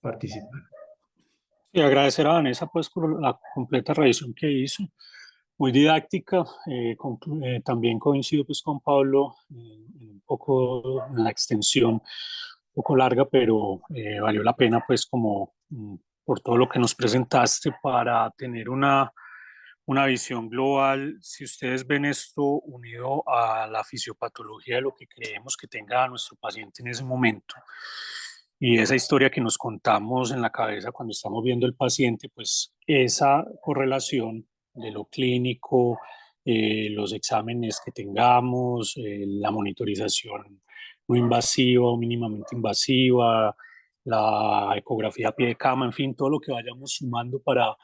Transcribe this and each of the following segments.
participar. Y agradecer a Vanessa pues por la completa revisión que hizo, muy didáctica. También coincido pues con Pablo un poco en la extensión, un poco larga, pero valió la pena pues como por todo lo que nos presentaste para tener una visión global. Si ustedes ven esto unido a la fisiopatología de lo que creemos que tenga nuestro paciente en ese momento y esa historia que nos contamos en la cabeza cuando estamos viendo el paciente, pues esa correlación de lo clínico, los exámenes que tengamos, la monitorización no invasiva o mínimamente invasiva, la ecografía a pie de cama, en fin, todo lo que vayamos sumando para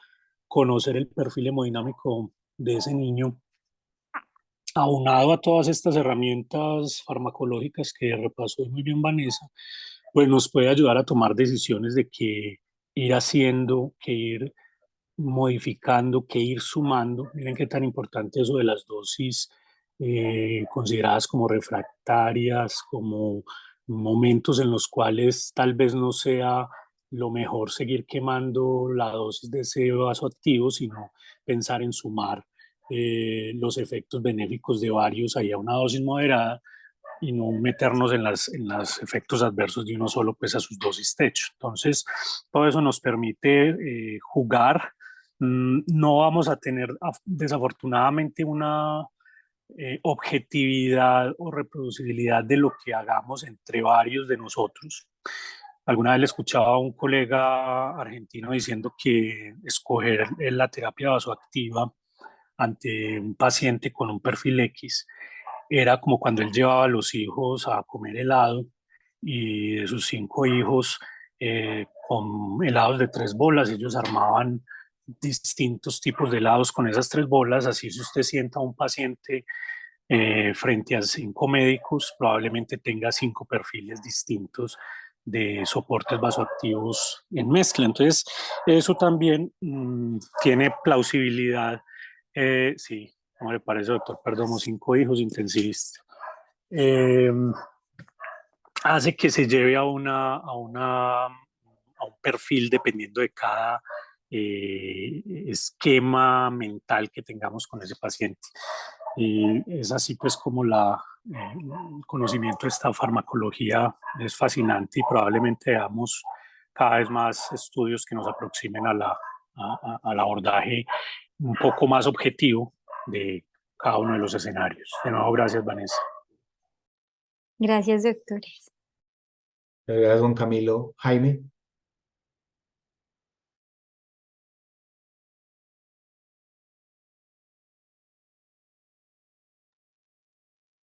conocer el perfil hemodinámico de ese niño, aunado a todas estas herramientas farmacológicas que repasó muy bien Vanessa, pues nos puede ayudar a tomar decisiones de qué ir haciendo, qué ir modificando, qué ir sumando. Miren qué tan importante eso de las dosis consideradas como refractarias, como momentos en los cuales tal vez no sea lo mejor seguir quemando la dosis de ese vasoactivo, sino pensar en sumar los efectos benéficos de varios ahí a una dosis moderada y no meternos en los efectos adversos de uno solo, pues a sus dosis techo. Entonces, todo eso nos permite jugar. No vamos a tener desafortunadamente una objetividad o reproducibilidad de lo que hagamos entre varios de nosotros. Alguna vez le escuchaba a un colega argentino diciendo que escoger la terapia vasoactiva ante un paciente con un perfil X era como cuando él llevaba a los hijos a comer helado y de sus 5 hijos con helados de 3 bolas, ellos armaban distintos tipos de helados con esas 3 bolas. Así si usted sienta a un paciente frente a 5 médicos, probablemente tenga 5 perfiles distintos de soportes vasoactivos en mezcla. Entonces, eso también tiene plausibilidad. Sí, ¿cómo le parece, doctor Perdomo? 5 hijos intensivista. Hace que se lleve a un perfil dependiendo de cada esquema mental que tengamos con ese paciente. Y es así pues como el conocimiento de esta farmacología es fascinante y probablemente veamos cada vez más estudios que nos aproximen al abordaje un poco más objetivo de cada uno de los escenarios. De nuevo, gracias, Vanessa. Gracias, doctores. Gracias, don Camilo. Jaime.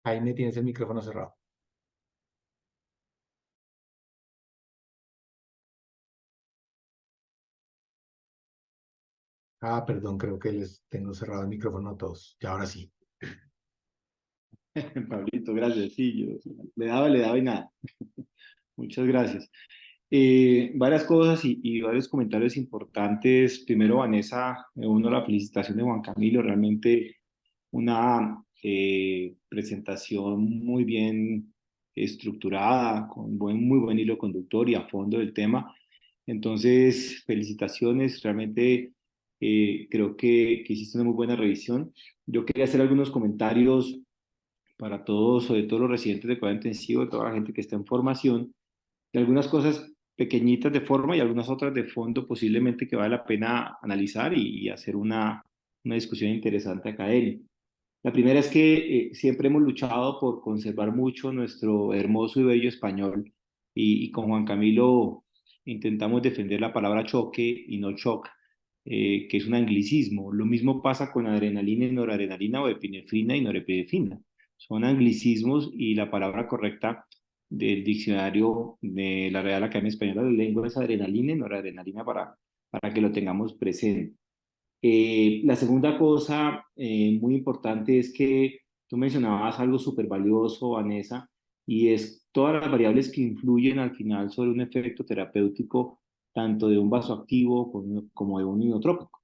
Jaime, tienes el micrófono cerrado. Ah, perdón, creo que les tengo cerrado el micrófono a todos. Y ahora sí. Pablito, gracias. Sí, yo le daba y nada. Muchas gracias. Varias cosas y varios comentarios importantes. Primero, Vanessa, me uno a la felicitación de Juan Camilo. Realmente una presentación muy bien estructurada, con muy buen hilo conductor y a fondo del tema. Entonces, felicitaciones. Realmente creo que hiciste una muy buena revisión. Yo quería hacer algunos comentarios para todos, sobre todo los residentes de cuidado intensivo, toda la gente que está en formación, y algunas cosas pequeñitas de forma y algunas otras de fondo posiblemente que vale la pena analizar y hacer una discusión interesante académica. La primera es que siempre hemos luchado por conservar mucho nuestro hermoso y bello español y con Juan Camilo intentamos defender la palabra choque y no shock, que es un anglicismo. Lo mismo pasa con adrenalina y noradrenalina o epinefrina y norepinefrina. Son anglicismos y la palabra correcta del diccionario de la Real Academia Española de Lengua es adrenalina y noradrenalina para que lo tengamos presente. La segunda cosa muy importante es que tú mencionabas algo súper valioso, Vanessa, y es todas las variables que influyen al final sobre un efecto terapéutico, tanto de un vasoactivo como de un inotrópico.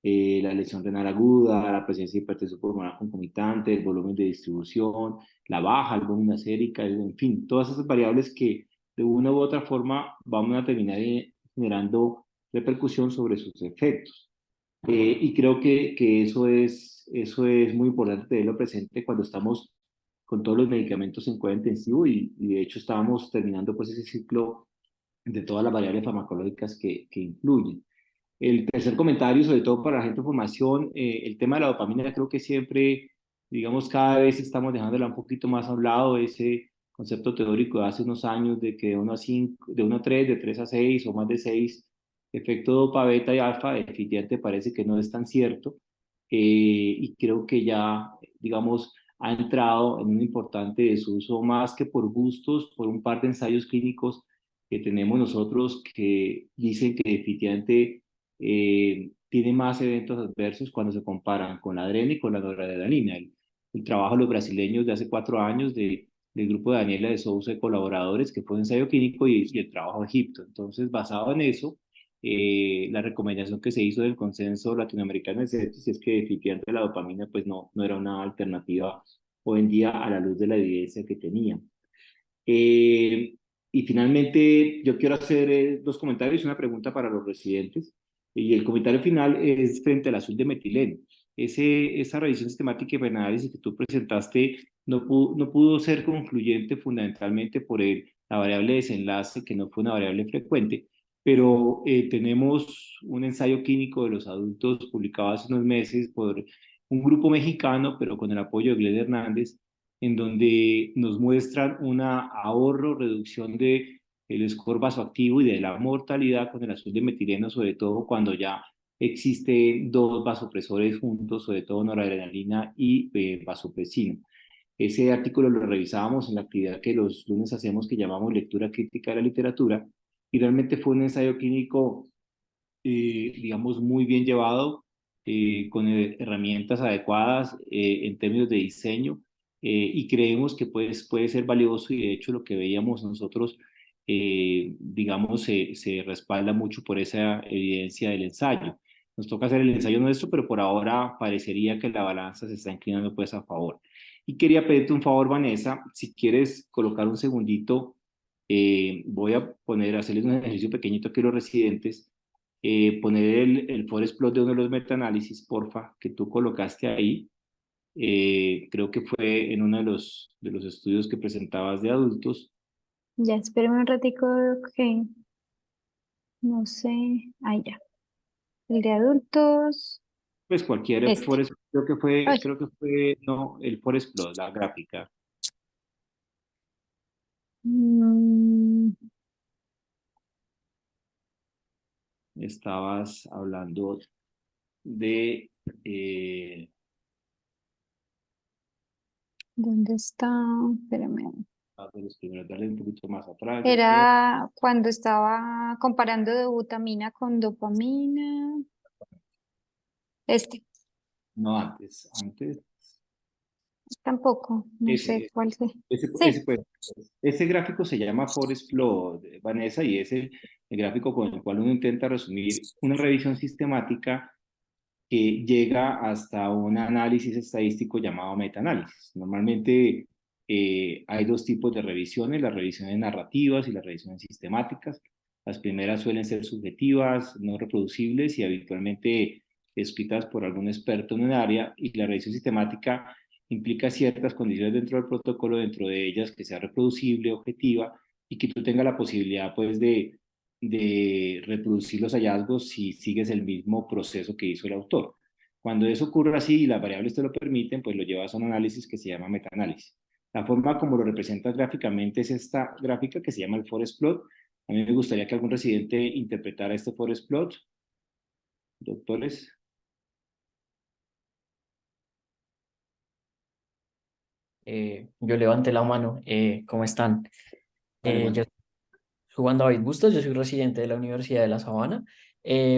La lesión renal aguda, la presencia de hipertensión pulmonar concomitante, el volumen de distribución, la baja albúmina sérica, en fin, todas esas variables que de una u otra forma vamos a terminar generando repercusión sobre sus efectos. Y creo que eso es muy importante tenerlo presente cuando estamos con todos los medicamentos en cuidado intensivo y de hecho estábamos terminando pues ese ciclo de todas las variables farmacológicas que influyen. El tercer comentario, sobre todo para la gente de formación, el tema de la dopamina creo que siempre, digamos, cada vez estamos dejándola un poquito más a un lado, ese concepto teórico de hace unos años de que de 1 a 5, de 1 a 3, de 3 a 6 o más de 6, efecto dopa, beta y alfa, definitivamente parece que no es tan cierto y creo que ya, digamos, ha entrado en un importante desuso más que por gustos, por un par de ensayos clínicos que tenemos nosotros que dicen que definitivamente tiene más eventos adversos cuando se comparan con la adrenalina y con la noradrenalina. El trabajo de los brasileños de hace 4 años del grupo de Daniela de Souza y colaboradores, que fue un ensayo clínico y el trabajo de Egipto. Entonces, basado en eso, la recomendación que se hizo del consenso latinoamericano de sepsis es que definitivamente la dopamina pues no era una alternativa hoy en día a la luz de la evidencia que tenía. Y finalmente, yo quiero hacer 2 comentarios y una pregunta para los residentes. Y el comentario final es frente al azul de metileno. Esa revisión sistemática y análisis que tú presentaste no pudo ser concluyente fundamentalmente por la variable de desenlace, que no fue una variable frecuente, pero tenemos un ensayo clínico de los adultos publicado hace unos meses por un grupo mexicano, pero con el apoyo de Glenn Hernández, en donde nos muestran un ahorro, reducción de el score vasoactivo y de la mortalidad con el azul de metileno, sobre todo cuando ya existen 2 vasopresores juntos, sobre todo noradrenalina y vasopresina. Ese artículo lo revisábamos en la actividad que los lunes hacemos que llamamos lectura crítica de la literatura y realmente fue un ensayo clínico, digamos, muy bien llevado, con herramientas adecuadas en términos de diseño y creemos que pues, puede ser valioso y de hecho lo que veíamos nosotros, digamos, se respalda mucho por esa evidencia del ensayo. Nos toca hacer el ensayo nuestro, pero por ahora parecería que la balanza se está inclinando pues a favor. Y quería pedirte un favor, Vanessa, si quieres colocar un segundito, voy a hacerles un ejercicio pequeñito aquí a los residentes, poner el forest plot de uno de los metaanálisis, porfa, que tú colocaste ahí. Creo que fue en uno de los estudios que presentabas de adultos. Ya, espérame un ratico, que no sé. Ahí ya. El de adultos. Pues cualquier Este. forest, Ay, no, el forest plot, la gráfica. mm, Estabas hablando de, ¿dónde está? Espérame. de los primeros, darle un poquito más atrás, yo creo. Era cuando estaba comparando dobutamina con dopamina. Este, No, antes. tampoco, no sé Ese, cuál sea. ese, Sí, ese gráfico se llama Forest Plot, Vanessa, y es el gráfico con el cual uno intenta resumir una revisión sistemática que llega hasta un análisis estadístico llamado metaanálisis. Normalmente hay 2 tipos de revisiones, las revisiones narrativas y las revisiones sistemáticas. Las primeras suelen ser subjetivas, no reproducibles y habitualmente escritas por algún experto en un área, y la revisión sistemática implica ciertas condiciones dentro del protocolo, dentro de ellas que sea reproducible, objetiva y que tú tengas la posibilidad pues de reproducir los hallazgos si sigues el mismo proceso que hizo el autor. Cuando eso ocurre así y las variables te lo permiten, pues lo llevas a un análisis que se llama metaanálisis. La forma como lo representas gráficamente es esta gráfica que se llama el forest plot. A mí me gustaría que algún residente interpretara este forest plot. Doctores. Yo levanté la mano. ¿Cómo están? Vale, Yo bueno. soy Juan David Bustos, yo soy residente de la Universidad de La Sabana.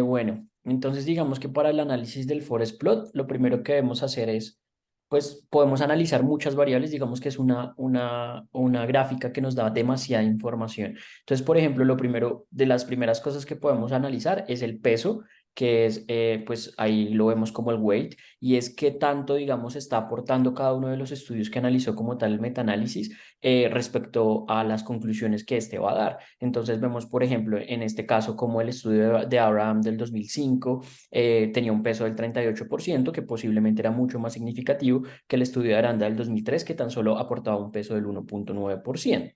Bueno, entonces digamos que para el análisis del forest plot, lo primero que debemos hacer es, pues podemos analizar muchas variables, digamos que es una gráfica que nos da demasiada información. Entonces, por ejemplo, lo primero, de las primeras cosas que podemos analizar es el peso, que es, pues ahí lo vemos como el weight, y es qué tanto, digamos, está aportando cada uno de los estudios que analizó como tal el metaanálisis respecto a las conclusiones que este va a dar. Entonces vemos, por ejemplo, en este caso, como el estudio de Abraham del 2005 tenía un peso del 38%, que posiblemente era mucho más significativo que el estudio de Aranda del 2003, que tan solo aportaba un peso del 1.9%.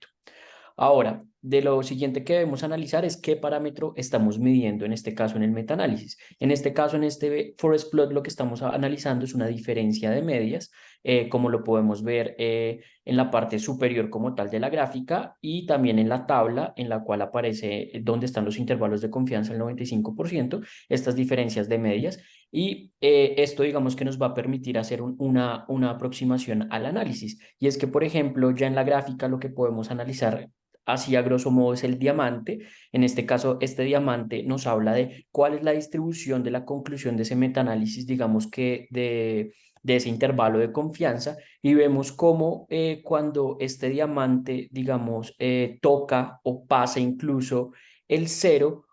Ahora, de lo siguiente que debemos analizar es qué parámetro estamos midiendo en este caso en el metaanálisis. En este caso, en este forest plot, lo que estamos analizando es una diferencia de medias, como lo podemos ver en la parte superior como tal de la gráfica y también en la tabla en la cual aparece dónde están los intervalos de confianza, el 95%, estas diferencias de medias. Y esto, digamos que nos va a permitir hacer una aproximación al análisis. Y es que, por ejemplo, ya en la gráfica lo que podemos analizar así a grosso modo es el diamante. En este caso, este diamante nos habla de cuál es la distribución de la conclusión de ese metaanálisis, digamos que de ese intervalo de confianza, y vemos cómo cuando este diamante, digamos, toca o pasa incluso el cero,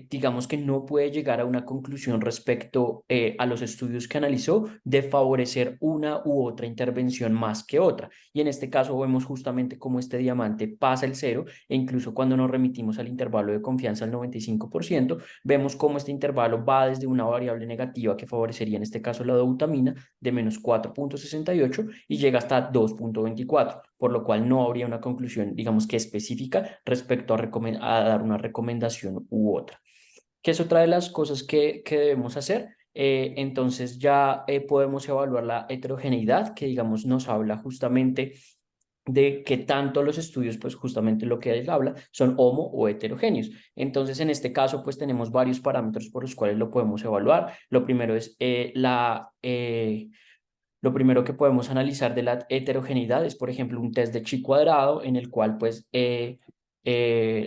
digamos que no puede llegar a una conclusión respecto a los estudios que analizó de favorecer una u otra intervención más que otra. Y en este caso vemos justamente cómo este diamante pasa el cero, e incluso cuando nos remitimos al intervalo de confianza al 95%, vemos cómo este intervalo va desde una variable negativa que favorecería en este caso la dobutamina de menos 4.68 y llega hasta 2.24, por lo cual no habría una conclusión, digamos que específica respecto a dar una recomendación u otra. ¿Qué es otra de las cosas que debemos hacer? Entonces ya podemos evaluar la heterogeneidad, que digamos nos habla justamente de que tanto los estudios, pues justamente lo que él habla, son homo o heterogéneos. Entonces, en este caso, pues tenemos varios parámetros por los cuales lo podemos evaluar. Lo primero es lo primero que podemos analizar de la heterogeneidad es, por ejemplo, un test de chi cuadrado en el cual pues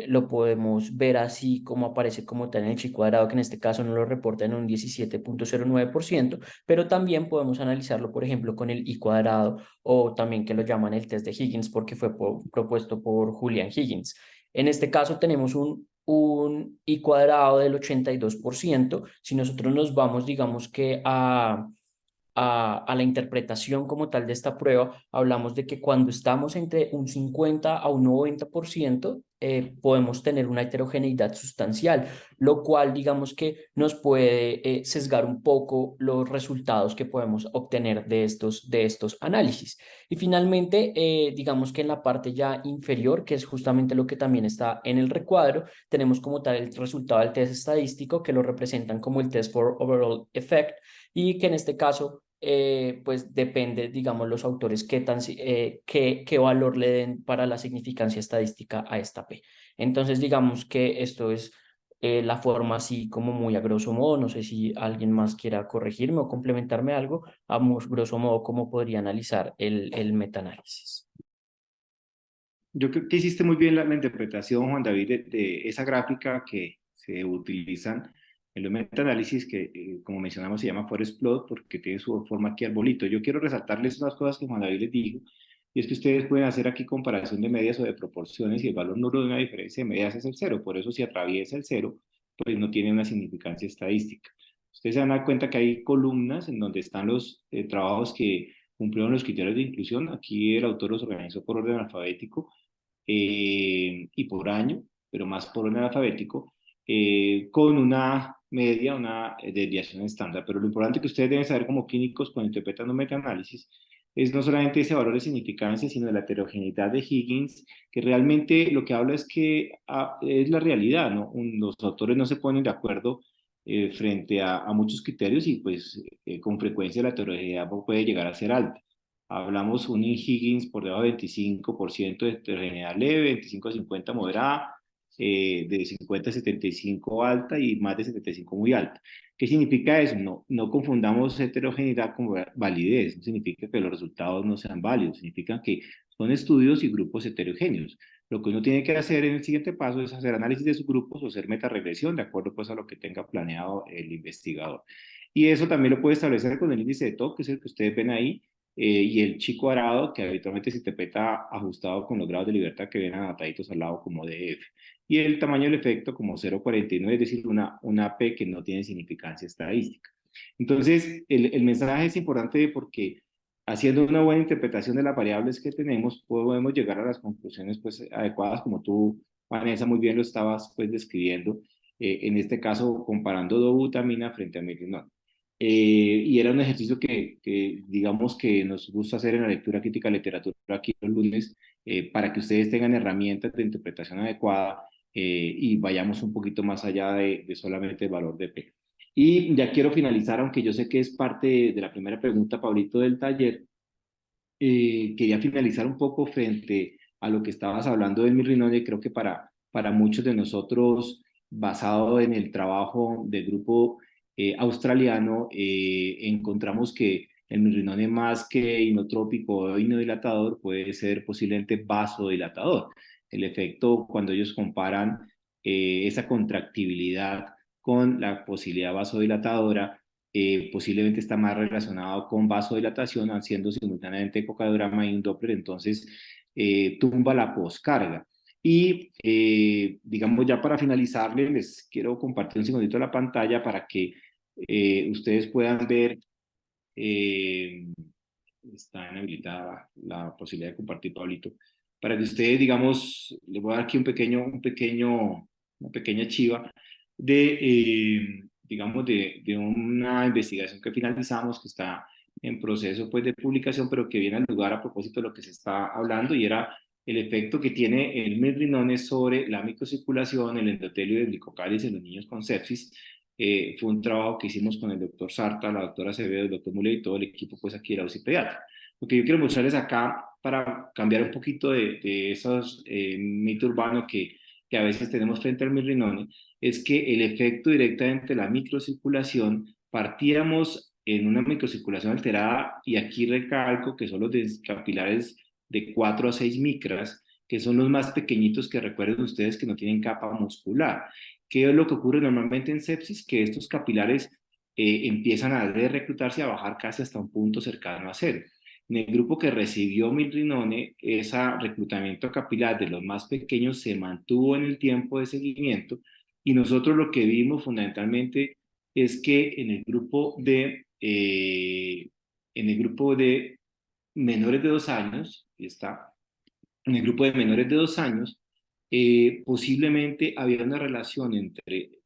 lo podemos ver así como aparece como tal en el chi cuadrado, que en este caso nos lo reporta en un 17.09%, pero también podemos analizarlo, por ejemplo, con el i cuadrado o también que lo llaman el test de Higgins porque fue propuesto por Julian Higgins. En este caso tenemos un i cuadrado del 82%. Si nosotros nos vamos, digamos que a la interpretación como tal de esta prueba, hablamos de que cuando estamos entre un 50 a un 90%, podemos tener una heterogeneidad sustancial, lo cual digamos que nos puede sesgar un poco los resultados que podemos obtener de estos análisis. Y finalmente, digamos que en la parte ya inferior, que es justamente lo que también está en el recuadro, tenemos como tal el resultado del test estadístico, que lo representan como el test for overall effect, y que en este caso, pues depende, digamos, los autores qué valor le den para la significancia estadística a esta P. Entonces, digamos que esto es la forma así como muy a grosso modo. No sé si alguien más quiera corregirme o complementarme algo, a muy grosso modo, cómo podría analizar el metaanálisis. Yo creo que hiciste muy bien la interpretación, Juan David, de esa gráfica que se utilizan en los metaanálisis, que como mencionamos se llama forest plot porque tiene su forma aquí arbolito. Yo quiero resaltarles unas cosas que Juan David les dijo, y es que ustedes pueden hacer aquí comparación de medias o de proporciones y el valor nulo de una diferencia de medias es el cero. Por eso si atraviesa el cero, pues no tiene una significancia estadística. Ustedes se van a dar cuenta que hay columnas en donde están los trabajos que cumplieron los criterios de inclusión. Aquí el autor los organizó por orden alfabético y por año, pero más por orden alfabético, con una media, una desviación estándar. Pero lo importante que ustedes deben saber como clínicos cuando interpretan un metaanálisis es no solamente ese valor de significancia, sino de la heterogeneidad de Higgins, que realmente lo que habla es que es la realidad, ¿no? Los autores no se ponen de acuerdo frente a muchos criterios y pues con frecuencia la heterogeneidad puede llegar a ser alta. Hablamos un Higgins por debajo de 25% de heterogeneidad leve, 25 a 50 moderada, de 50 a 75 alta y más de 75 muy alta. ¿Qué significa eso? No confundamos heterogeneidad con validez. No significa que los resultados no sean válidos. Significa que son estudios y grupos heterogéneos. Lo que uno tiene que hacer en el siguiente paso es hacer análisis de sus grupos o hacer metaregresión de acuerdo pues a lo que tenga planeado el investigador. Y eso también lo puede establecer con el índice de TOC, que es el que ustedes ven ahí, y el chi cuadrado, que habitualmente se interpreta ajustado con los grados de libertad que ven anotaditos al lado como DF. y el tamaño del efecto como 0,49, es decir, una P que no tiene significancia estadística. Entonces, el mensaje es importante porque haciendo una buena interpretación de las variables que tenemos, podemos llegar a las conclusiones pues, adecuadas, como tú, Vanessa, muy bien lo estabas pues, describiendo, en este caso comparando dobutamina frente a milrinol. Y era un ejercicio que digamos que nos gusta hacer en la lectura crítica de literatura aquí los lunes, para que ustedes tengan herramientas de interpretación adecuada y vayamos un poquito más allá de solamente el valor de P. Y ya quiero finalizar, aunque yo sé que es parte de la primera pregunta, Pablito, del taller. Quería finalizar un poco frente a lo que estabas hablando del mirrinone. Creo que para muchos de nosotros, basado en el trabajo del grupo australiano, encontramos que el mirrinone, más que inotrópico o inodilatador, puede ser posiblemente vasodilatador. El efecto, cuando ellos comparan esa contractibilidad con la posibilidad vasodilatadora, posiblemente está más relacionado con vasodilatación, haciendo simultáneamente ecocardiograma y un Doppler, entonces tumba la poscarga. Y digamos, ya para finalizarles, les quiero compartir un segundito la pantalla para que ustedes puedan ver, está inhabilitada la posibilidad de compartir, Pablito, para que ustedes, digamos, les voy a dar aquí una pequeña chiva digamos, de una investigación que finalizamos, que está en proceso pues, de publicación, pero que viene al lugar a propósito de lo que se está hablando, y era el efecto que tiene el milrinone sobre la microcirculación, el endotelio del glicocálice en los niños con sepsis. Fue un trabajo que hicimos con el doctor Sarta, la doctora Acevedo, el doctor Muley y todo el equipo pues, aquí de la UCI Pediatra. Lo que yo quiero mostrarles acá, para cambiar un poquito de esos mitos urbanos que a veces tenemos frente al mirrinone, es que el efecto directamente de la microcirculación, partíamos en una microcirculación alterada, y aquí recalco que son los capilares de 4 a 6 micras, que son los más pequeñitos, que recuerden ustedes que no tienen capa muscular. ¿Qué es lo que ocurre normalmente en sepsis? Que estos capilares empiezan a reclutarse, a bajar casi hasta un punto cercano a cero. En el grupo que recibió milrinone, ese reclutamiento capilar de los más pequeños se mantuvo en el tiempo de seguimiento, y nosotros lo que vimos fundamentalmente es que en el grupo de menores de 2 años, está, en el grupo de menores de 2 años, posiblemente había una relación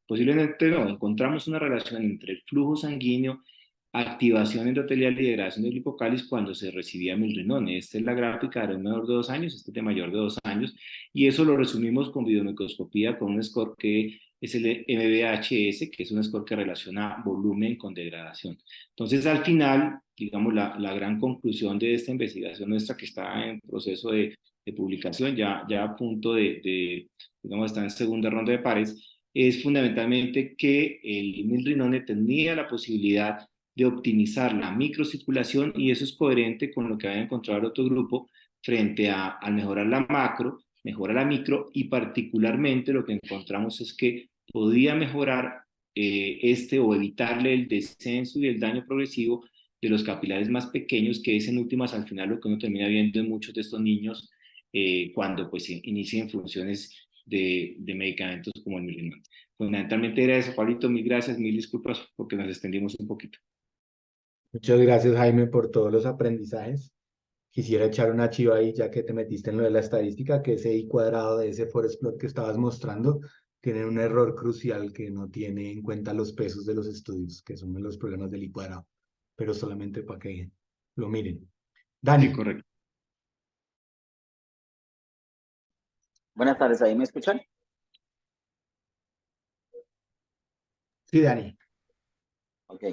posiblemente no, encontramos una relación entre el flujo sanguíneo, activación endotelial y degradación de glicocáliz cuando se recibía milrinone. Esta es la gráfica de un menor de 2 años, este de mayor de 2 años, y eso lo resumimos con videomicroscopía, con un score que es el MBHS, que es un score que relaciona volumen con degradación. Entonces, al final, digamos, la gran conclusión de esta investigación nuestra, que está en proceso de publicación, ya a punto digamos, está en segunda ronda de pares, es fundamentalmente que el milrinone tenía la posibilidad de optimizar la microcirculación, y eso es coherente con lo que había encontrado otro grupo frente al mejorar la macro, mejora la micro, y particularmente lo que encontramos es que podía mejorar o evitarle el descenso y el daño progresivo de los capilares más pequeños, que es en últimas al final lo que uno termina viendo en muchos de estos niños cuando pues inician funciones de medicamentos como el milrinone. Fundamentalmente era eso, Pablito, mil gracias, mil disculpas porque nos extendimos un poquito. Muchas gracias, Jaime, por todos los aprendizajes. Quisiera echar una chiva ahí, ya que te metiste en lo de la estadística, que ese I cuadrado de ese forest plot que estabas mostrando tiene un error crucial, que no tiene en cuenta los pesos de los estudios, que son los problemas del I cuadrado, pero solamente para que lo miren. Sí, Dani. correcto. Buenas tardes, ¿ahí me escuchan? Sí, Dani. Ok.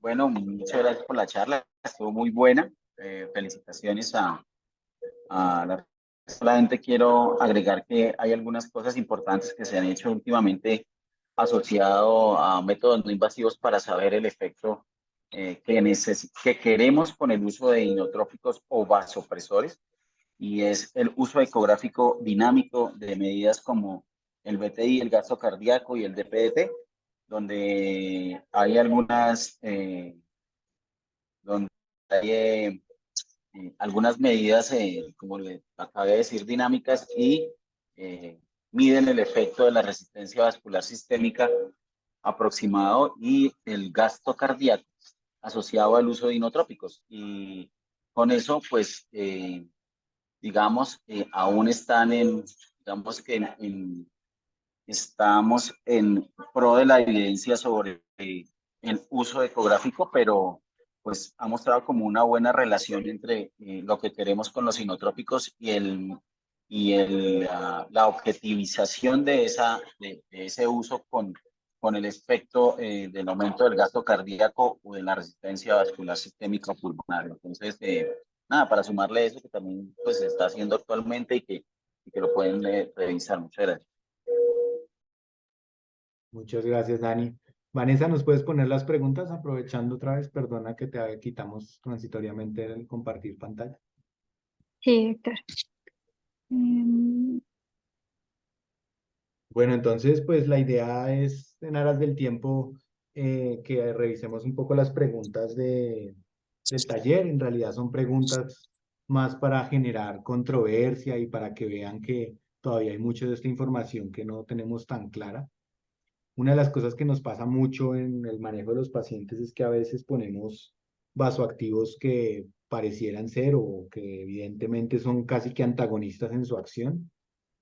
Bueno, muchas gracias por la charla, estuvo muy buena. Felicitaciones a la... Solamente quiero agregar que hay algunas cosas importantes que se han hecho últimamente asociado a métodos no invasivos para saber el efecto que queremos con el uso de inotróficos o vasopresores, y es el uso ecográfico dinámico de medidas como el BTI, el gasto cardíaco y el DPDT, donde hay algunas, donde hay algunas medidas, como le acabé de decir, dinámicas y miden el efecto de la resistencia vascular sistémica aproximado y el gasto cardíaco asociado al uso de inotrópicos. Y con eso, pues, digamos, aún están digamos que estamos en pro de la evidencia sobre el uso ecográfico, pero pues ha mostrado como una buena relación entre lo que queremos con los inotrópicos la objetivización de ese uso con el efecto del aumento del gasto cardíaco o de la resistencia vascular sistémica pulmonar. Entonces, nada, para sumarle eso que también pues se está haciendo actualmente y que lo pueden revisar. Muchas gracias. Muchas gracias, Dani. Vanessa, ¿nos puedes poner las preguntas? Aprovechando otra vez, perdona que te quitamos transitoriamente el compartir pantalla. Sí, Héctor. Em, Bueno, entonces, pues la idea es, en aras del tiempo, que revisemos un poco las preguntas del taller. En realidad son preguntas más para generar controversia y para que vean que todavía hay mucha de esta información que no tenemos tan clara. Una de las cosas que nos pasa mucho en el manejo de los pacientes es que a veces ponemos vasoactivos que parecieran ser o que evidentemente son casi que antagonistas en su acción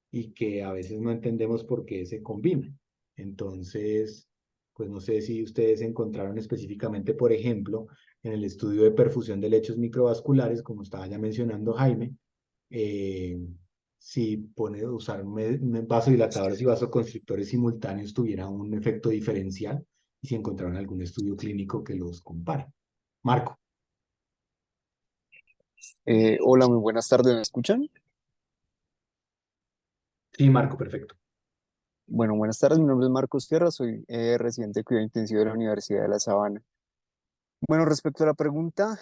y que a veces no entendemos por qué se combinan. Entonces, pues no sé si ustedes encontraron específicamente, por ejemplo, en el estudio de perfusión de lechos microvasculares, como estaba ya mencionando Jaime, eh, si usar vasodilatadores y vasoconstrictores simultáneos tuviera un efecto diferencial y si encontraron algún estudio clínico que los compare. Marco. Hola, muy buenas tardes, ¿me escuchan? Sí, Marco, perfecto. Bueno, buenas tardes, mi nombre es Marcos Sierra, soy residente de cuidado intensivo de la Universidad de La Sabana. Bueno, respecto a la pregunta,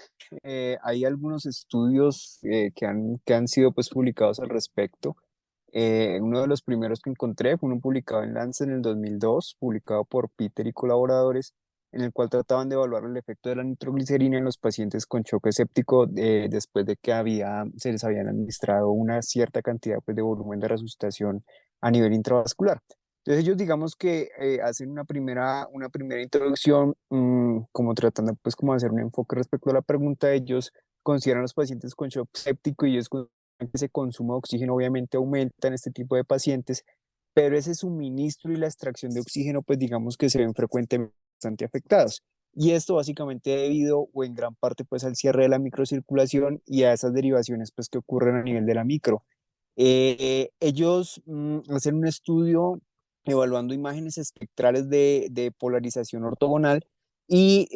hay algunos estudios que han sido pues publicados al respecto. Uno de los primeros que encontré fue uno publicado en Lancet en el 2002, publicado por Peter y colaboradores, en el cual trataban de evaluar el efecto de la nitroglicerina en los pacientes con choque séptico después de que se les habían administrado una cierta cantidad pues, de volumen de resucitación a nivel intravascular. Entonces ellos digamos que hacen una primera introducción, como tratando pues como de hacer un enfoque respecto a la pregunta. Ellos consideran a los pacientes con shock séptico y ellos que ese consumo de oxígeno obviamente aumenta en este tipo de pacientes, pero ese suministro y la extracción de oxígeno, pues digamos que se ven frecuentemente bastante afectados. Y esto básicamente debido o en gran parte pues al cierre de la microcirculación y a esas derivaciones pues que ocurren a nivel de la micro. Ellos hacen un estudio evaluando imágenes espectrales de polarización ortogonal y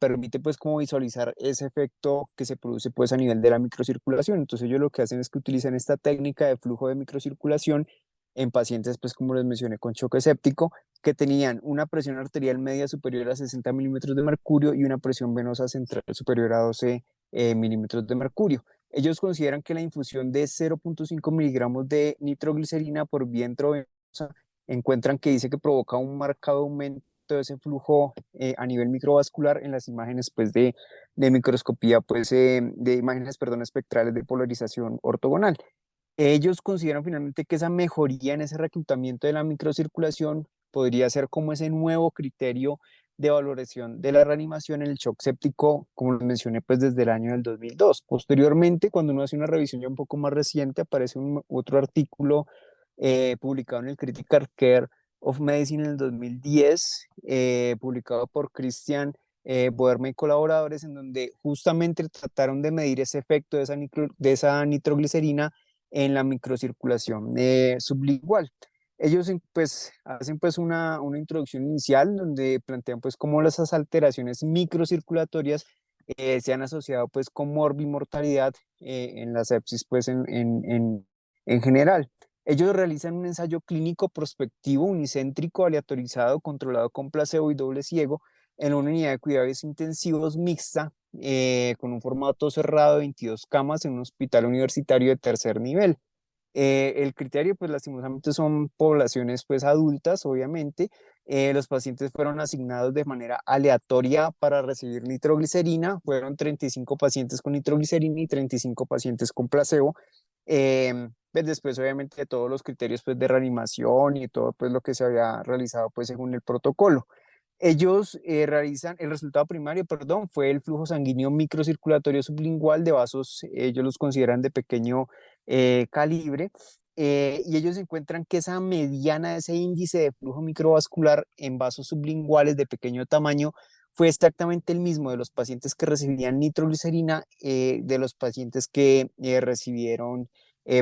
permite pues como visualizar ese efecto que se produce pues a nivel de la microcirculación. Entonces ellos lo que hacen es que utilizan esta técnica de flujo de microcirculación en pacientes pues como les mencioné con choque séptico que tenían una presión arterial media superior a 60 milímetros de mercurio y una presión venosa central superior a 12 milímetros de mercurio. Ellos consideran que la infusión de 0.5 miligramos de nitroglicerina por vía intravenosa encuentran que dice que provoca un marcado aumento de ese flujo a nivel microvascular en las imágenes pues, de microscopía, pues, de imágenes perdón, espectrales de polarización ortogonal. Ellos consideran finalmente que esa mejoría en ese reclutamiento de la microcirculación podría ser como ese nuevo criterio de valoración de la reanimación en el shock séptico, como lo mencioné, pues desde el año del 2002. Posteriormente, cuando uno hace una revisión ya un poco más reciente, aparece otro artículo publicado en el Critical Care of Medicine en el 2010, publicado por Christian Boerme y colaboradores, en donde justamente trataron de medir ese efecto de esa nitroglicerina en la microcirculación sublingual. Ellos pues, hacen pues una introducción inicial donde plantean pues cómo esas alteraciones microcirculatorias se han asociado pues con morbimortalidad en la sepsis pues en general. Ellos realizan un ensayo clínico prospectivo unicéntrico aleatorizado controlado con placebo y doble ciego en una unidad de cuidados intensivos mixta con un formato cerrado de 22 camas en un hospital universitario de tercer nivel. El criterio, pues lastimosamente son poblaciones pues adultas, obviamente, Los pacientes fueron asignados de manera aleatoria para recibir nitroglicerina. Fueron 35 pacientes con nitroglicerina y 35 pacientes con placebo. Pues después, obviamente, de todos los criterios pues, de reanimación y todo pues, lo que se había realizado pues, según el protocolo. Ellos realizan, el resultado primario, perdón, fue el flujo sanguíneo microcirculatorio sublingual de vasos, ellos los consideran de pequeño calibre, y ellos encuentran que esa mediana de ese índice de flujo microvascular en vasos sublinguales de pequeño tamaño fue exactamente el mismo de los pacientes que recibían nitroglicerina, de los pacientes que recibieron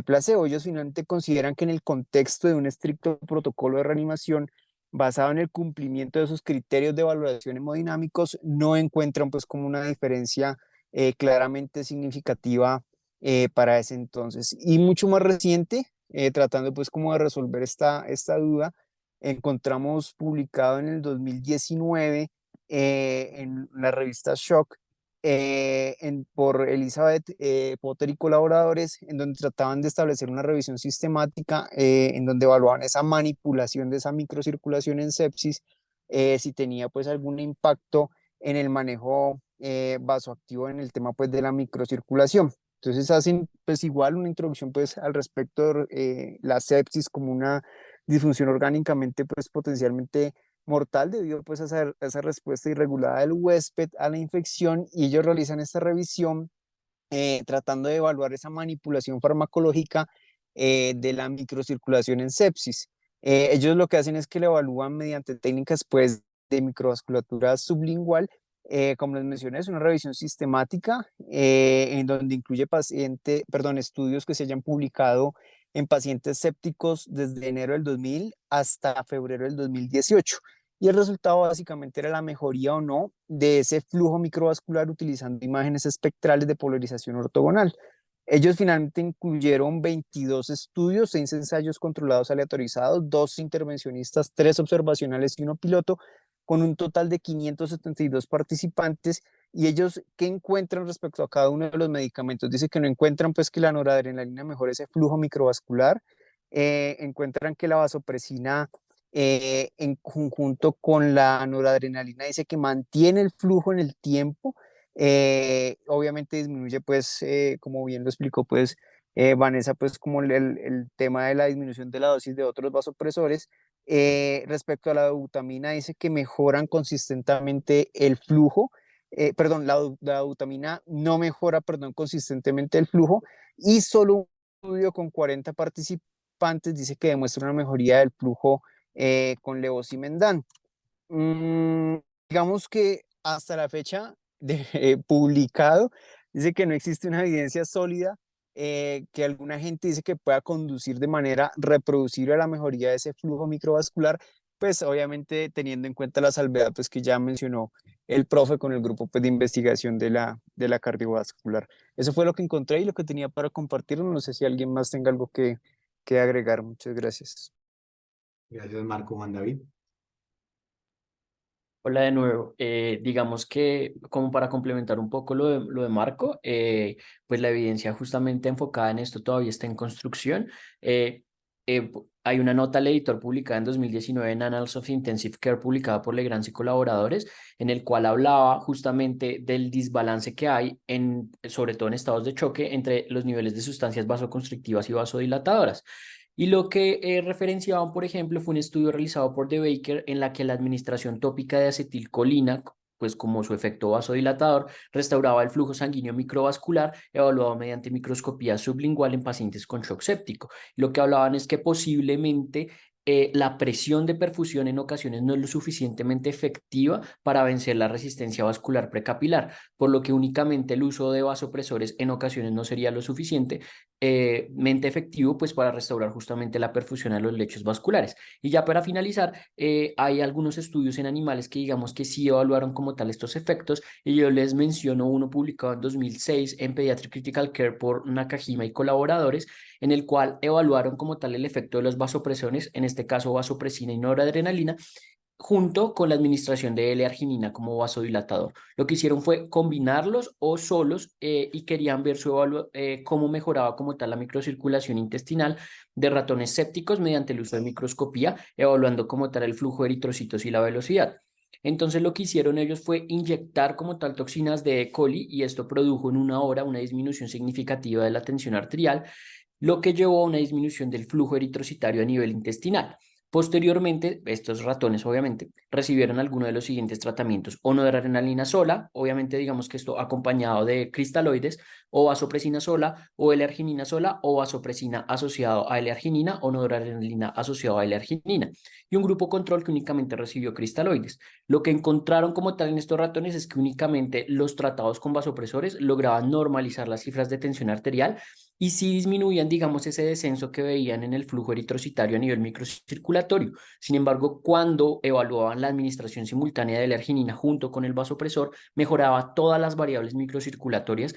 placebo. Ellos finalmente consideran que en el contexto de un estricto protocolo de reanimación, basado en el cumplimiento de esos criterios de valoración hemodinámicos, no encuentran pues como una diferencia claramente significativa para ese entonces. Y mucho más reciente, tratando pues como de resolver esta duda, encontramos publicado en el 2019 en la revista Shock, por Elizabeth Potter y colaboradores, en donde trataban de establecer una revisión sistemática, en donde evaluaban esa manipulación de esa microcirculación en sepsis, si tenía pues algún impacto en el manejo vasoactivo en el tema pues de la microcirculación. Entonces hacen pues igual una introducción pues al respecto de la sepsis como una disfunción orgánicamente pues potencialmente mortal debido pues a esa respuesta irregulada del huésped a la infección, y ellos realizan esta revisión tratando de evaluar esa manipulación farmacológica de la microcirculación en sepsis. Ellos lo que hacen es que lo evalúan mediante técnicas pues de microvasculatura sublingual. Como les mencioné, es una revisión sistemática en donde incluye estudios que se hayan publicado en pacientes sépticos desde enero del 2000 hasta febrero del 2018. Y el resultado básicamente era la mejoría o no de ese flujo microvascular utilizando imágenes espectrales de polarización ortogonal. Ellos finalmente incluyeron 22 estudios, 6 ensayos controlados aleatorizados, 2 intervencionistas, 3 observacionales y 1 piloto, con un total de 572 participantes. Y ellos, ¿qué encuentran respecto a cada uno de los medicamentos? Dice que no encuentran pues que la noradrenalina mejore ese flujo microvascular, encuentran que la vasopresina en conjunto con la noradrenalina dice que mantiene el flujo en el tiempo, obviamente disminuye pues, como bien lo explicó pues Vanessa, pues como el tema de la disminución de la dosis de otros vasopresores. Respecto a la dobutamina dice que mejoran consistentemente el flujo, perdón, la dobutamina no mejora, perdón, consistentemente el flujo, y solo un estudio con 40 participantes dice que demuestra una mejoría del flujo con levosimendan. Digamos que hasta la fecha de publicado, dice que no existe una evidencia sólida que alguna gente dice que pueda conducir de manera reproducible a la mejoría de ese flujo microvascular, pues obviamente teniendo en cuenta la salvedad pues, que ya mencionó el profe con el grupo pues, de investigación de la cardiovascular. Eso fue lo que encontré y lo que tenía para compartir. No sé si alguien más tenga algo que agregar. Muchas gracias. Gracias, Marco. Juan David. Hola de nuevo. Digamos que como para complementar un poco lo de Marco, pues la evidencia justamente enfocada en esto todavía está en construcción. Hay una nota al editor publicada en 2019 en Annals of Intensive Care, publicada por Legrand y colaboradores, en el cual hablaba justamente del desbalance que hay, sobre todo en estados de choque, entre los niveles de sustancias vasoconstrictivas y vasodilatadoras. Y lo que referenciaban, por ejemplo, fue un estudio realizado por De Baker en la que la administración tópica de acetilcolina, pues como su efecto vasodilatador, restauraba el flujo sanguíneo microvascular evaluado mediante microscopía sublingual en pacientes con shock séptico. Lo que hablaban es que posiblemente la presión de perfusión en ocasiones no es lo suficientemente efectiva para vencer la resistencia vascular precapilar, por lo que únicamente el uso de vasopresores en ocasiones no sería lo suficientemente efectivo pues para restaurar justamente la perfusión a los lechos vasculares. Y ya para finalizar, hay algunos estudios en animales que digamos que sí evaluaron como tal estos efectos, y yo les menciono uno publicado en 2006 en Pediatric Critical Care por Nakajima y colaboradores, en el cual evaluaron como tal el efecto de los vasopresores, en este caso vasopresina y noradrenalina, junto con la administración de L-arginina como vasodilatador. Lo que hicieron fue combinarlos o solos y querían ver cómo mejoraba como tal la microcirculación intestinal de ratones sépticos mediante el uso de microscopía, evaluando como tal el flujo de eritrocitos y la velocidad. Entonces lo que hicieron ellos fue inyectar como tal toxinas de E. coli y esto produjo en una hora una disminución significativa de la tensión arterial, lo que llevó a una disminución del flujo eritrocitario a nivel intestinal. Posteriormente, estos ratones obviamente recibieron alguno de los siguientes tratamientos: o noradrenalina sola, obviamente digamos que esto acompañado de cristaloides, o vasopresina sola, o L-arginina sola, o vasopresina asociado a L-arginina, o noradrenalina asociado a L-arginina, y un grupo control que únicamente recibió cristaloides. Lo que encontraron como tal en estos ratones es que únicamente los tratados con vasopresores lograban normalizar las cifras de tensión arterial y sí disminuían, digamos, ese descenso que veían en el flujo eritrocitario a nivel microcirculatorio. Sin embargo, cuando evaluaban la administración simultánea de la arginina junto con el vasopresor, mejoraba todas las variables microcirculatorias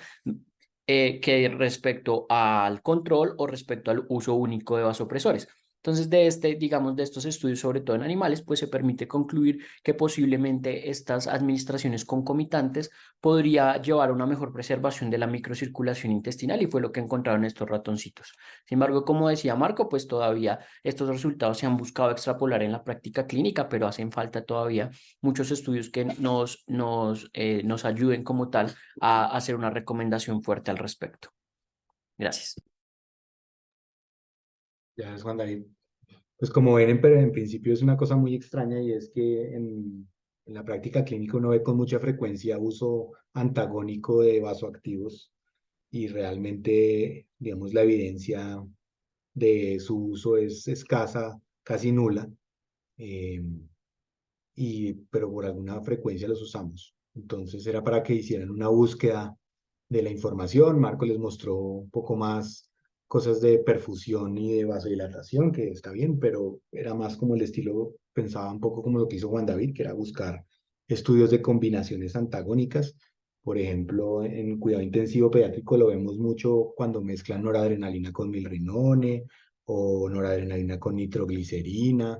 que respecto al control o respecto al uso único de vasopresores. Entonces, digamos, de estos estudios, sobre todo en animales, pues se permite concluir que posiblemente estas administraciones concomitantes podría llevar a una mejor preservación de la microcirculación intestinal y fue lo que encontraron estos ratoncitos. Sin embargo, como decía Marco, pues todavía estos resultados se han buscado extrapolar en la práctica clínica, pero hacen falta todavía muchos estudios que nos ayuden como tal a hacer una recomendación fuerte al respecto. Gracias. Ya es Juan David. Pues como ven, en principio es una cosa muy extraña y es que en la práctica clínica uno ve con mucha frecuencia uso antagónico de vasoactivos y realmente, digamos, la evidencia de su uso es escasa, casi nula, eh, pero por alguna frecuencia los usamos. Entonces era para que hicieran una búsqueda de la información. Marco les mostró un poco más cosas de perfusión y de vasodilatación, que está bien, pero era más como el estilo, pensaba un poco como lo que hizo Juan David, que era buscar estudios de combinaciones antagónicas. Por ejemplo, en cuidado intensivo pediátrico lo vemos mucho cuando mezclan noradrenalina con milrinone o noradrenalina con nitroglicerina,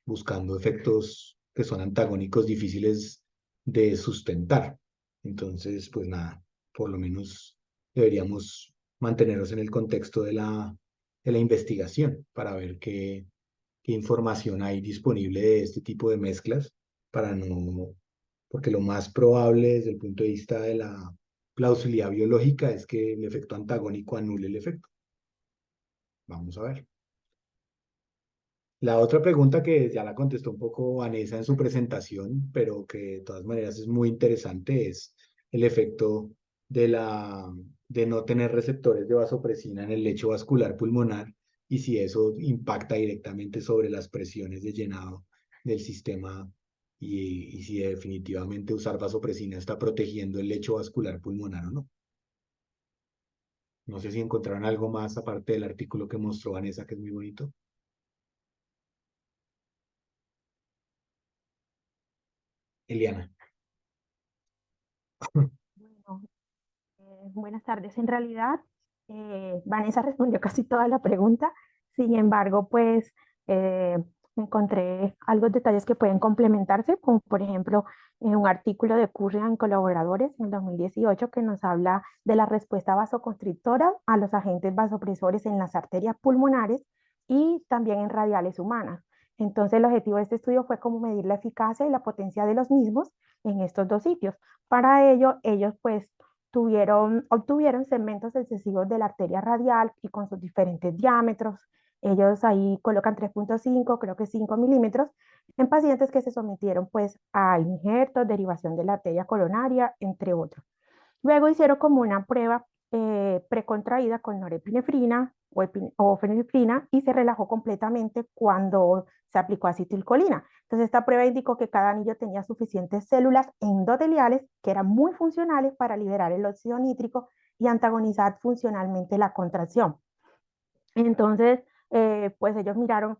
buscando efectos que son antagónicos difíciles de sustentar. Entonces, pues nada, por lo menos deberíamos mantenernos en el contexto de la investigación para ver qué información hay disponible de este tipo de mezclas para no, porque lo más probable desde el punto de vista de la plausibilidad biológica es que el efecto antagónico anule el efecto. Vamos a ver. La otra pregunta que ya la contestó un poco Vanessa en su presentación, pero que de todas maneras es muy interesante, es el efecto de no tener receptores de vasopresina en el lecho vascular pulmonar y si eso impacta directamente sobre las presiones de llenado del sistema y si definitivamente usar vasopresina está protegiendo el lecho vascular pulmonar o no. No sé si encontraron algo más aparte del artículo que mostró Vanessa, que es muy bonito. Eliana. Bueno, buenas tardes. En realidad, Vanessa respondió casi toda la pregunta. Sin embargo, pues eh, encontré algunos detalles que pueden complementarse, como por ejemplo un artículo de Currian y colaboradores en el 2018 que nos habla de la respuesta vasoconstrictora a los agentes vasopresores en las arterias pulmonares y también en radiales humanas. Entonces, el objetivo de este estudio fue como medir la eficacia y la potencia de los mismos en estos dos sitios. Para ello, ellos pues obtuvieron segmentos excesivos de la arteria radial y con sus diferentes diámetros. Ellos ahí colocan 3.5, creo que 5 milímetros, en pacientes que se sometieron pues a injertos, derivación de la arteria coronaria, entre otros. Luego hicieron como una prueba precontraída con norepinefrina o fenilefrina y se relajó completamente cuando se aplicó acetilcolina. Entonces esta prueba indicó que cada anillo tenía suficientes células endoteliales que eran muy funcionales para liberar el óxido nítrico y antagonizar funcionalmente la contracción. Entonces, pues ellos miraron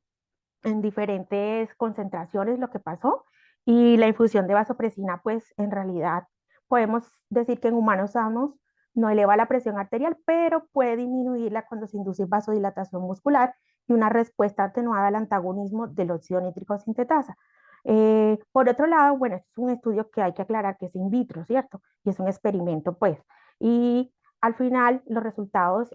en diferentes concentraciones lo que pasó y la infusión de vasopresina, pues en realidad podemos decir que en humanos sanos no eleva la presión arterial, pero puede disminuirla cuando se induce vasodilatación muscular y una respuesta atenuada al antagonismo del óxido nítrico sintetasa. Por otro lado, bueno, este es un estudio que hay que aclarar que es in vitro, ¿cierto? Y es un experimento, pues. Y al final los resultados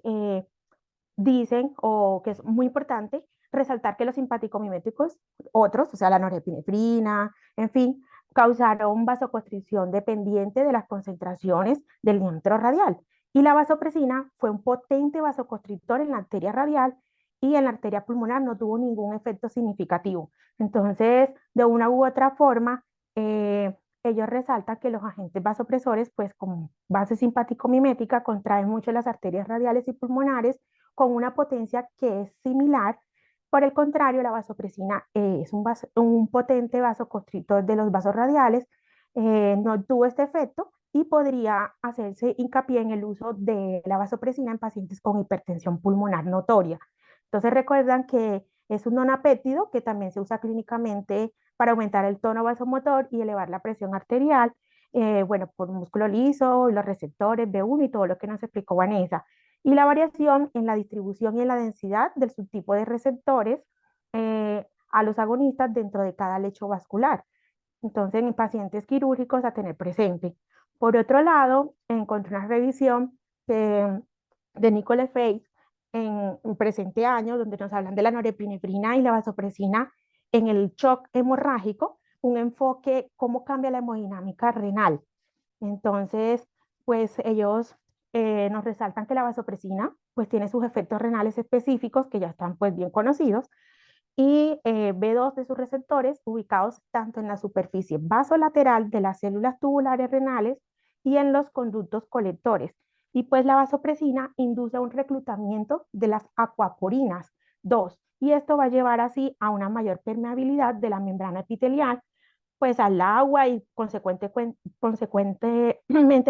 dicen, o que es muy importante, resaltar que los simpaticomiméticos, otros, o sea, la norepinefrina, en fin, causaron vasoconstricción dependiente de las concentraciones del diámetro radial. Y la vasopresina fue un potente vasoconstrictor en la arteria radial y en la arteria pulmonar no tuvo ningún efecto significativo. Entonces, de una u otra forma, ellos resaltan que los agentes vasopresores, pues como base simpático-mimética, contraen mucho las arterias radiales y pulmonares con una potencia que es similar. Por el contrario, la vasopresina es un potente vasoconstrictor de los vasos radiales, no tuvo este efecto y podría hacerse hincapié en el uso de la vasopresina en pacientes con hipertensión pulmonar notoria. Entonces recuerdan que es un nonapéptido que también se usa clínicamente para aumentar el tono vasomotor y elevar la presión arterial, bueno, por músculo liso, los receptores B1 y todo lo que nos explicó Vanessa. Y la variación en la distribución y en la densidad del subtipo de receptores a los agonistas dentro de cada lecho vascular. Entonces, en pacientes quirúrgicos a tener presente. Por otro lado, encontré una revisión de Nicole Face en presente año, donde nos hablan de la norepinefrina y la vasopresina en el shock hemorrágico, un enfoque, cómo cambia la hemodinámica renal. Entonces, pues ellos nos resaltan que la vasopresina pues tiene sus efectos renales específicos que ya están pues bien conocidos y B2 de sus receptores ubicados tanto en la superficie vasolateral de las células tubulares renales y en los conductos colectores. Y pues la vasopresina induce un reclutamiento de las acuaporinas 2 y esto va a llevar así a una mayor permeabilidad de la membrana epitelial pues al agua y consecuentemente,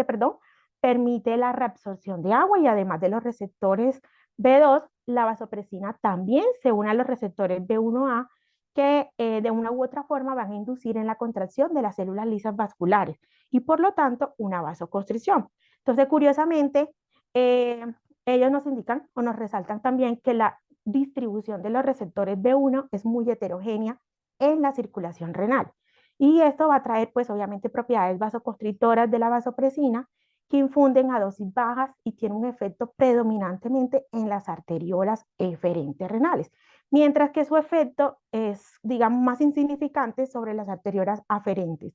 perdón, permite la reabsorción de agua y además de los receptores B2, la vasopresina también se une a los receptores B1A que de una u otra forma van a inducir en la contracción de las células lisas vasculares y por lo tanto una vasoconstricción. Entonces, curiosamente, ellos nos indican o nos resaltan también que la distribución de los receptores B1 es muy heterogénea en la circulación renal. Y esto va a traer, pues obviamente, propiedades vasoconstrictoras de la vasopresina que infunden a dosis bajas y tienen un efecto predominantemente en las arteriolas eferentes renales, mientras que su efecto es, digamos, más insignificante sobre las arteriolas aferentes.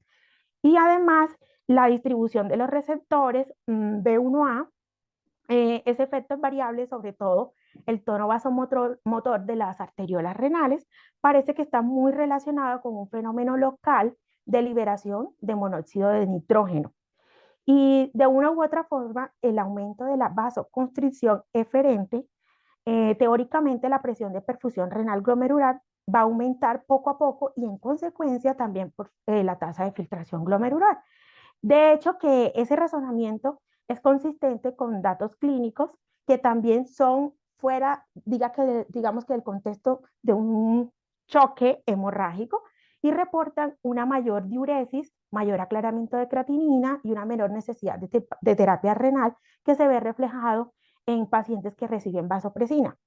Y además, la distribución de los receptores B1A, ese efecto es variable, sobre todo el tono vasomotor de las arteriolas renales, parece que está muy relacionado con un fenómeno local de liberación de monóxido de nitrógeno. Y de una u otra forma, el aumento de la vasoconstricción eferente, teóricamente la presión de perfusión renal glomerular va a aumentar poco a poco y en consecuencia también por la tasa de filtración glomerular. De hecho, que ese razonamiento es consistente con datos clínicos que también son fuera, digamos que del contexto de un choque hemorrágico y reportan una mayor diuresis, mayor aclaramiento de creatinina y una menor necesidad de terapia renal que se ve reflejado en pacientes que reciben vasopresina.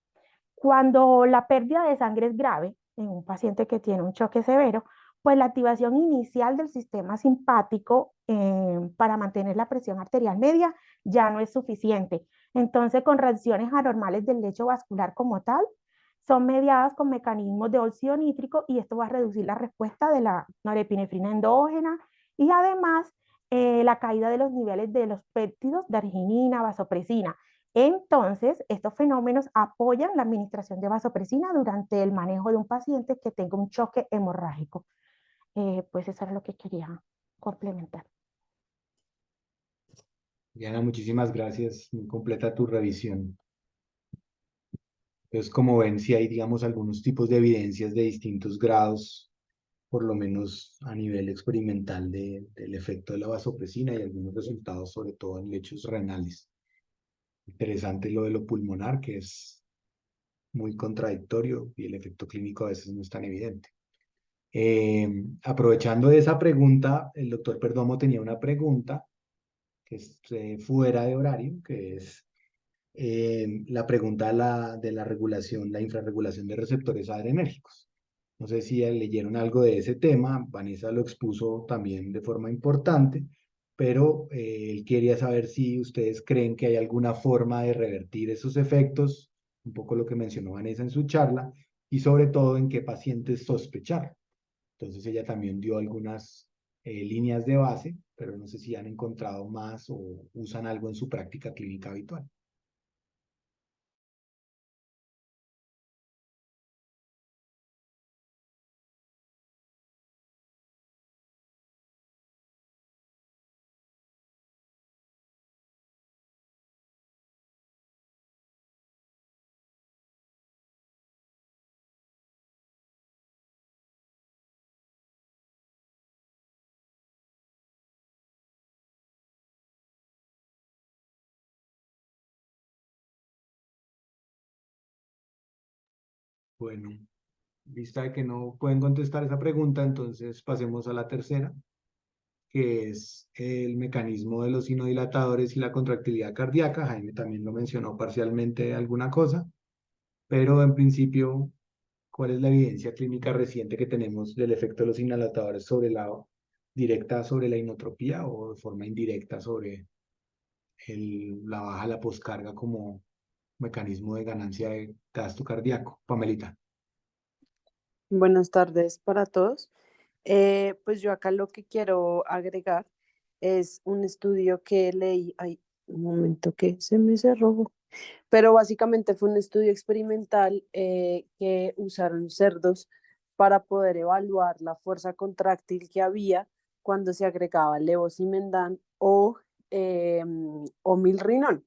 Cuando la pérdida de sangre es grave en un paciente que tiene un choque severo, pues la activación inicial del sistema simpático para mantener la presión arterial media ya no es suficiente. Entonces, con reacciones anormales del lecho vascular como tal, son mediadas con mecanismos de óxido nítrico y esto va a reducir la respuesta de la norepinefrina endógena y además la caída de los niveles de los péptidos de arginina, vasopresina. Entonces, estos fenómenos apoyan la administración de vasopresina durante el manejo de un paciente que tenga un choque hemorrágico. Pues eso era lo que quería complementar. Diana, muchísimas gracias. Muy completa tu revisión. Entonces, como ven, si hay, digamos, algunos tipos de evidencias de distintos grados, por lo menos a nivel experimental del efecto de la vasopresina y algunos resultados, sobre todo en lechos renales. Interesante lo de lo pulmonar, que es muy contradictorio y el efecto clínico a veces no es tan evidente. Aprovechando de esa pregunta, el doctor Perdomo tenía una pregunta que es fuera de horario, que es la pregunta de la regulación, la infrarregulación de receptores adrenérgicos. No sé si leyeron algo de ese tema, Vanessa lo expuso también de forma importante, pero él quería saber si ustedes creen que hay alguna forma de revertir esos efectos, un poco lo que mencionó Vanessa en su charla, y sobre todo en qué pacientes sospechar. Entonces ella también dio algunas líneas de base, pero no sé si han encontrado más o usan algo en su práctica clínica habitual. Bueno, vista de que no pueden contestar esa pregunta, entonces pasemos a la tercera, que es el mecanismo de los sinodilatadores y la contractilidad cardíaca. Jaime también lo mencionó parcialmente alguna cosa, pero en principio, ¿cuál es la evidencia clínica reciente que tenemos del efecto de los inhaladores sobre la directa sobre la inotropía o de forma indirecta sobre la baja de la poscarga como mecanismo de ganancia de gasto cardíaco? Pamelita. Buenas tardes para todos. Pues yo acá lo que quiero agregar es un estudio que leí, ay, un momento que se me cerró, pero básicamente fue un estudio experimental que usaron cerdos para poder evaluar la fuerza contráctil que había cuando se agregaba levosimendan o milrinón.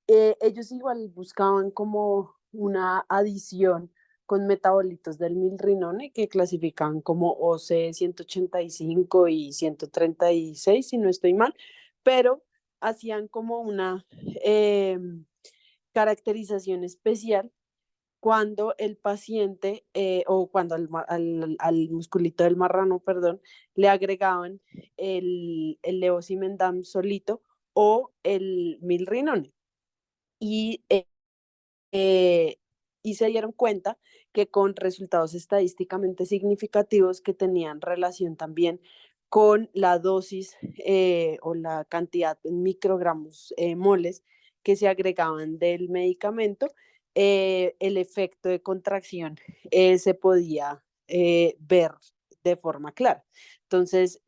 Ellos igual buscaban como una adición con metabolitos del milrinone que clasificaban como OC 185 y 136, si no estoy mal, pero hacían como una caracterización especial cuando el paciente o cuando al musculito del marrano, perdón, le agregaban el levosimendan solito o el milrinone. Y eh, y se dieron cuenta que con resultados estadísticamente significativos que tenían relación también con la dosis o la cantidad en microgramos moles que se agregaban del medicamento, el efecto de contracción se podía ver de forma clara. Entonces,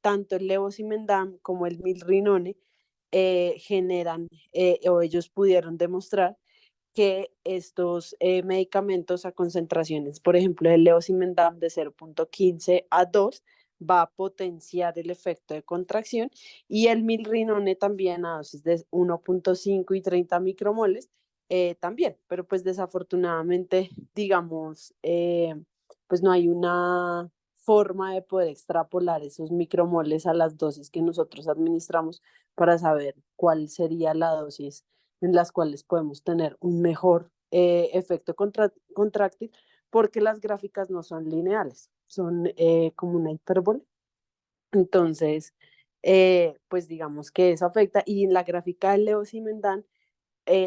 tanto el levosimendan como el milrinone generan o ellos pudieron demostrar que estos medicamentos a concentraciones, por ejemplo, el levosimendan de 0.15 a 2 va a potenciar el efecto de contracción y el milrinone también a dosis de 1.5 y 30 micromoles también, pero pues desafortunadamente, digamos, pues no hay una forma de poder extrapolar esos micromoles a las dosis que nosotros administramos para saber cuál sería la dosis en las cuales podemos tener un mejor efecto contráctil, porque las gráficas no son lineales, son como una hipérbole. Entonces, pues digamos que eso afecta y en la gráfica del levosimendan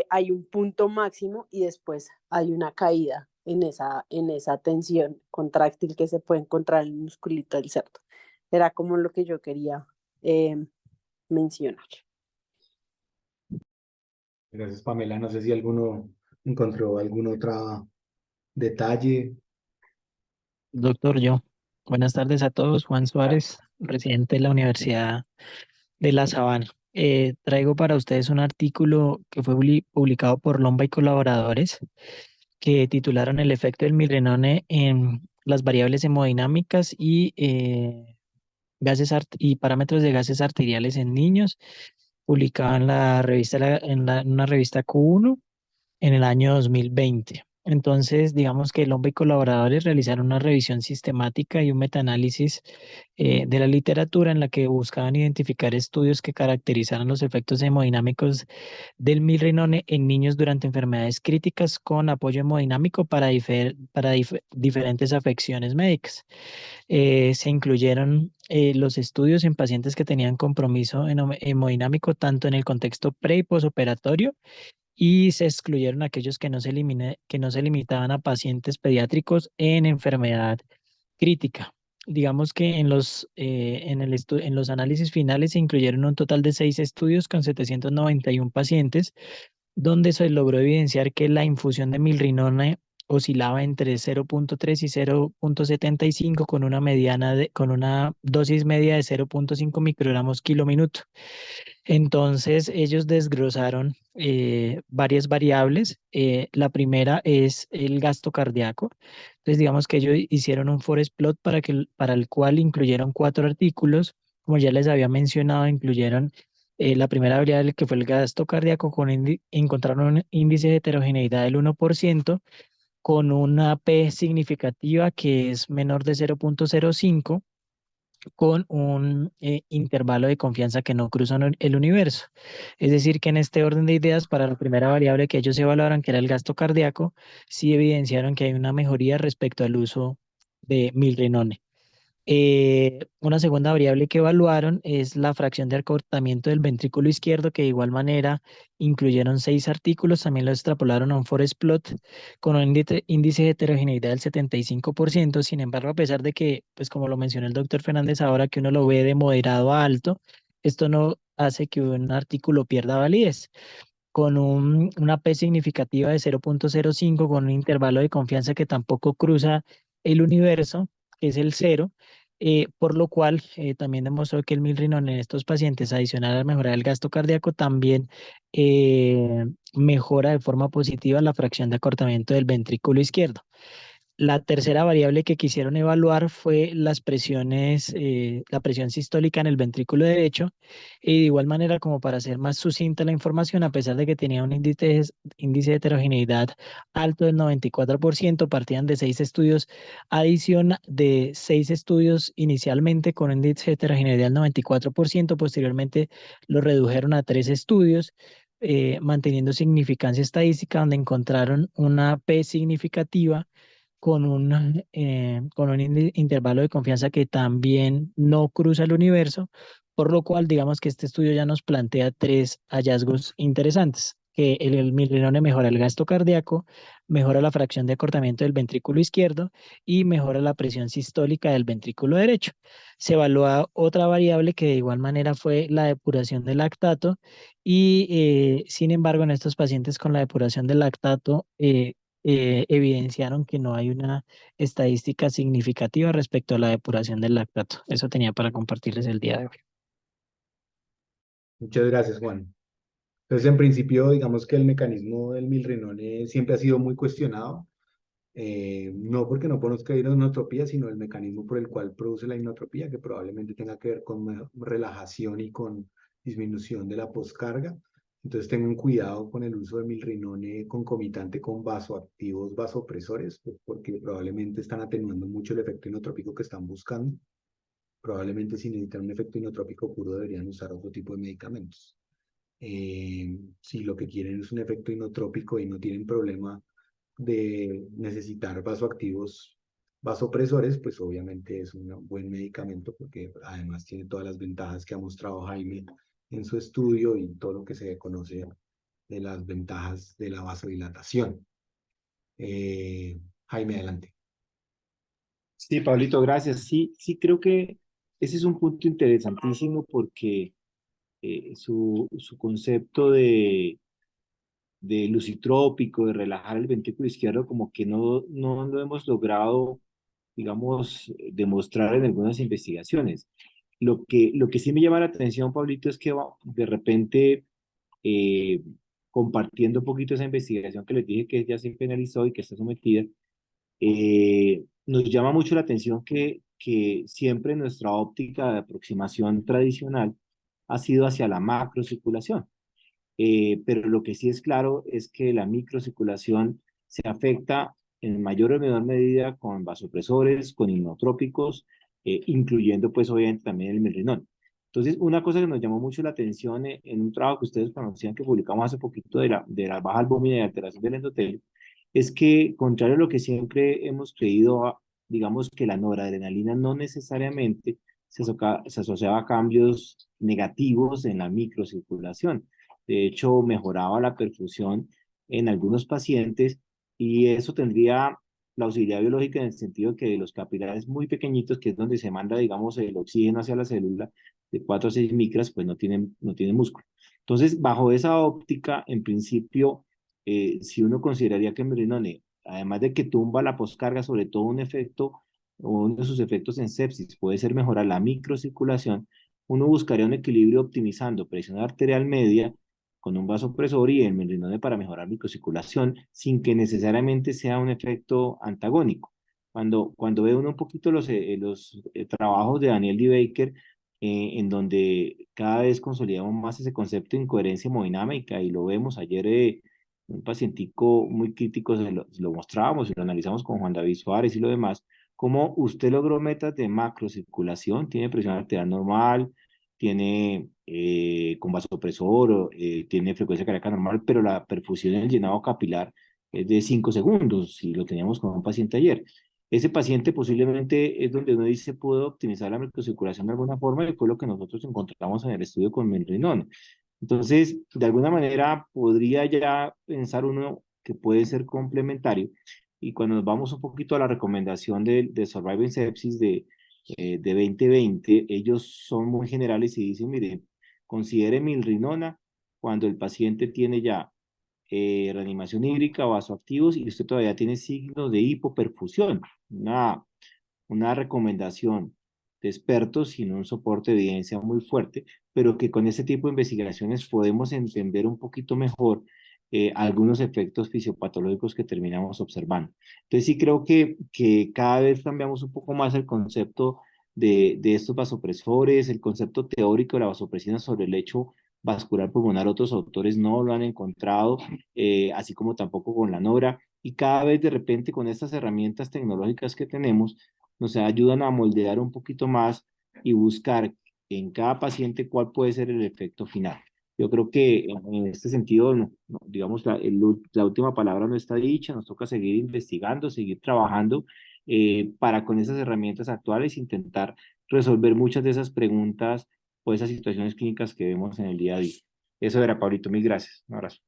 hay un punto máximo y después hay una caída en esa tensión contráctil que se puede encontrar en el musculito del cerdo. Era como lo que yo quería mencionar. Gracias, Pamela. No sé si alguno encontró algún otro detalle. Doctor, buenas tardes a todos. Juan Suárez, residente de la Universidad de La Sabana. Traigo para ustedes un artículo que fue publicado por Lomba y colaboradores que titularon El efecto del milrinone en las variables hemodinámicas y, y parámetros de gases arteriales en niños, publicado en la revista, en una revista Q1 en el año 2020. Entonces, digamos que Lomba y colaboradores realizaron una revisión sistemática y un metaanálisis de la literatura en la que buscaban identificar estudios que caracterizaran los efectos hemodinámicos del milrinone en niños durante enfermedades críticas con apoyo hemodinámico para diferentes afecciones médicas. Se incluyeron los estudios en pacientes que tenían compromiso hemodinámico tanto en el contexto pre y posoperatorio y se excluyeron aquellos que que no se limitaban a pacientes pediátricos en enfermedad crítica. Digamos que en los análisis finales se incluyeron un total de 6 estudios con 791 pacientes, donde se logró evidenciar que la infusión de milrinone oscilaba entre 0.3 y 0.75 con una dosis media de 0.5 microgramos kilo minuto. Entonces, ellos desglosaron varias variables. La primera es el gasto cardíaco. Entonces, digamos que ellos hicieron un forest plot para el cual incluyeron 4 artículos. Como ya les había mencionado, incluyeron la primera variable que fue el gasto cardíaco, encontraron un índice de heterogeneidad del 1% con una P significativa que es menor de 0.05 con un intervalo de confianza que no cruza el universo. Es decir, que en este orden de ideas, para la primera variable que ellos evaluaron, que era el gasto cardíaco, sí evidenciaron que hay una mejoría respecto al uso de milrinone. Una segunda variable que evaluaron es la fracción de acortamiento del ventrículo izquierdo, que de igual manera incluyeron 6 artículos, también lo extrapolaron a un forest plot con un índice de heterogeneidad del 75%. Sin embargo, a pesar de que, pues como lo mencionó el doctor Fernández, ahora que uno lo ve de moderado a alto, esto no hace que un artículo pierda validez. Con una P significativa de 0.05, con un intervalo de confianza que tampoco cruza el universo, que es el cero, por lo cual también demostró que el milrinone en estos pacientes, adicional a mejorar el gasto cardíaco, también mejora de forma positiva la fracción de acortamiento del ventrículo izquierdo. La tercera variable que quisieron evaluar fue las presiones, la presión sistólica en el ventrículo derecho, y de igual manera, como para hacer más sucinta la información, a pesar de que tenía un índice de heterogeneidad alto del 94%, partían de 6 estudios, de 6 estudios inicialmente con un índice de heterogeneidad del 94%, posteriormente lo redujeron a 3 estudios, manteniendo significancia estadística, donde encontraron una P significativa con un intervalo de confianza que también no cruza el universo, por lo cual digamos que este estudio ya nos plantea 3 hallazgos interesantes, que el milrinone mejora el gasto cardíaco, mejora la fracción de acortamiento del ventrículo izquierdo y mejora la presión sistólica del ventrículo derecho. Se evalúa otra variable que de igual manera fue la depuración del lactato y sin embargo en estos pacientes con la depuración del lactato evidenciaron que no hay una estadística significativa respecto a la depuración del lactato. Eso tenía para compartirles el día de hoy. Muchas gracias, Juan. Entonces, en principio, digamos que el mecanismo del milrinone siempre ha sido muy cuestionado, no porque no conozca la inotropía, sino el mecanismo por el cual produce la inotropía, que probablemente tenga que ver con relajación y con disminución de la poscarga. Entonces, tengan cuidado con el uso de milrinone concomitante con vasoactivos, vasopresores, pues, porque probablemente están atenuando mucho el efecto inotrópico que están buscando. Probablemente si necesitan un efecto inotrópico puro deberían usar otro tipo de medicamentos. Si lo que quieren es un efecto inotrópico y no tienen problema de necesitar vasoactivos, vasopresores, pues obviamente es un buen medicamento porque además tiene todas las ventajas que ha mostrado Jaime en su estudio y todo lo que se conoce de las ventajas de la vasodilatación. Jaime, adelante. Sí, Pablito, gracias. Sí, sí, creo que ese es un punto interesantísimo porque su concepto de lucitrópico, de relajar el ventrículo izquierdo, como que no lo hemos logrado, digamos, demostrar en algunas investigaciones. Lo que sí me llama la atención, Pablito, es que de repente, eh, compartiendo un poquito esa investigación que les dije que ya se finalizó y que está sometida, nos llama mucho la atención que siempre nuestra óptica de aproximación tradicional ha sido hacia la macrocirculación. Pero lo que sí es claro es que la microcirculación se afecta en mayor o menor medida con vasopresores, con inmunotrópicos, incluyendo pues obviamente también el milrinone. Entonces, una cosa que nos llamó mucho la atención en un trabajo que ustedes conocían que publicamos hace poquito de la baja albúmina y alteración del endotelio, es que, contrario a lo que siempre hemos creído, digamos que la noradrenalina no necesariamente se asociaba a cambios negativos en la microcirculación. De hecho, mejoraba la perfusión en algunos pacientes y eso tendría plausibilidad biológica en el sentido que de los capilares muy pequeñitos, que es donde se manda, digamos, el oxígeno hacia la célula, de 4 a 6 micras, pues no tienen músculo. Entonces, bajo esa óptica, en principio, si uno consideraría que el Mirrinone, además de que tumba la poscarga, sobre todo un efecto, o uno de sus efectos en sepsis, puede ser mejorar la microcirculación, uno buscaría un equilibrio optimizando presión arterial media con un vasopresor y el Mirrinone para mejorar microcirculación sin que necesariamente sea un efecto antagónico. Cuando ve uno un poquito los trabajos de Daniel D. Baker, en donde cada vez consolidamos más ese concepto de incoherencia hemodinámica y lo vemos ayer, un pacientico muy crítico, se lo mostrábamos y lo analizamos con Juan David Suárez y lo demás, cómo usted logró metas de macrocirculación, tiene presión arterial normal, tiene con vasopresor, tiene frecuencia cardíaca normal, pero la perfusión en el llenado capilar es de 5 segundos, si lo teníamos con un paciente ayer. Ese paciente posiblemente es donde uno dice pudo optimizar la microcirculación de alguna forma y fue lo que nosotros encontramos en el estudio con Milrinone. Entonces, de alguna manera podría ya pensar uno que puede ser complementario. Y cuando nos vamos un poquito a la recomendación de Surviving Sepsis de 2020, ellos son muy generales y dicen, mire, considere milrinona cuando el paciente tiene ya reanimación hídrica, vasoactivos y usted todavía tiene signos de hipoperfusión. Una recomendación de expertos, sino un soporte de evidencia muy fuerte, pero que con ese tipo de investigaciones podemos entender un poquito mejor algunos efectos fisiopatológicos que terminamos observando. Entonces sí creo que cada vez cambiamos un poco más el concepto de estos vasopresores, el concepto teórico de la vasopresina sobre el lecho vascular pulmonar, otros autores no lo han encontrado, así como tampoco con la NORA, y cada vez de repente con estas herramientas tecnológicas que tenemos, nos ayudan a moldear un poquito más y buscar en cada paciente cuál puede ser el efecto final. Yo creo que en este sentido, digamos, la última palabra no está dicha, nos toca seguir investigando, seguir trabajando para con esas herramientas actuales intentar resolver muchas de esas preguntas o esas situaciones clínicas que vemos en el día a día. Eso era, Pablito, mil gracias. Un abrazo.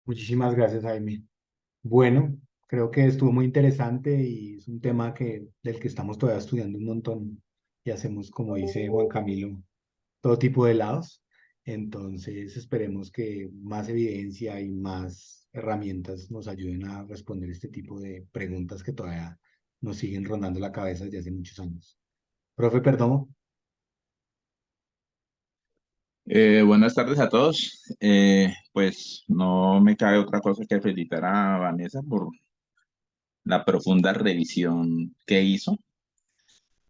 Muchísimas gracias, Jaime. Bueno, creo que estuvo muy interesante y es un tema del que estamos todavía estudiando un montón y hacemos, como dice Juan Camilo, todo tipo de lados. Entonces, esperemos que más evidencia y más herramientas nos ayuden a responder este tipo de preguntas que todavía nos siguen rondando la cabeza desde hace muchos años. Profe, perdón. Buenas tardes a todos. Pues no me cabe otra cosa que felicitar a Vanessa por la profunda revisión que hizo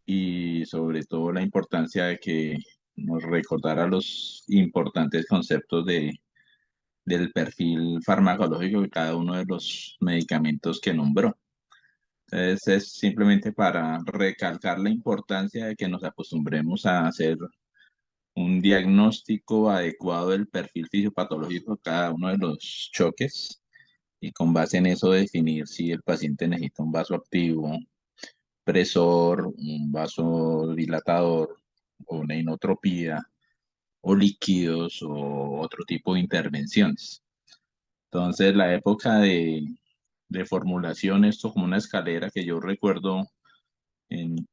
y sobre todo la importancia de que nos recordara los importantes conceptos del perfil farmacológico de cada uno de los medicamentos que nombró. Entonces es simplemente para recalcar la importancia de que nos acostumbremos a hacer un diagnóstico adecuado del perfil fisiopatológico de cada uno de los choques y con base en eso definir si el paciente necesita un vaso activo, presor, un vasodilatador o una inotropía o líquidos o otro tipo de intervenciones. Entonces la época de formulación, esto como una escalera que yo recuerdo en